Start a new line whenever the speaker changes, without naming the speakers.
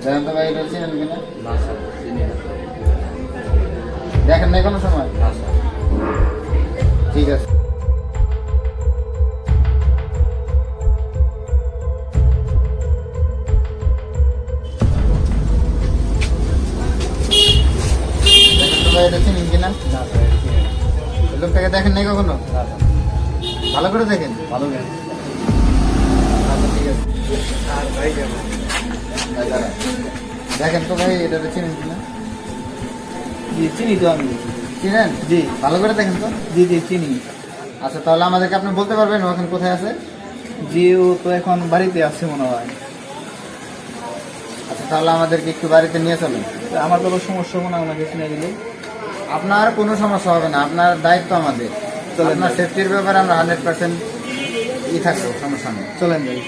দেখেন তো ভাই এটা চিনেন কিনা?
না স্যার, চিনি না।
দেখেন নাই কোনো সময়?
না স্যার।
ঠিক আছে। দেখেন তো ভাই এটা চিনেন কিনা?
না স্যার, এটা চিনি না।
এই লোকটাকে দেখেন নাই কখনো?
না স্যার।
ভালো করে দেখেন।
ভালো গেল।
আচ্ছা ঠিক আছে।
আর ভাই কেমন?
ভাই দাঁড়ান। দেখেন তো ভাই এটা চিনেন কিনা?
জি চিনি তো আমি।
চিনেন?
জি।
ভালো করে দেখেন তো।
জি জি চিনি।
আচ্ছা তাহলে আমাদেরকে আপনি বলতে পারবেন ও এখন কোথায় আছে?
জি ও তো এখন বাড়িতে আছে মনে হয়।
আচ্ছা তাহলে আমাদেরকে একটু বাড়িতে নিয়ে চলেন।
তো আমার কোনো সমস্যা মনে হয় ওনাকে চিনে দিলে।
আপনার কোনো সমস্যা হবে না, আপনার দায়িত্ব আমাদের।
চলেন।
আপনার সেফটির ব্যাপারে আমরা 100% থাকবো, সমস্যা নেই।
চলেন যাই।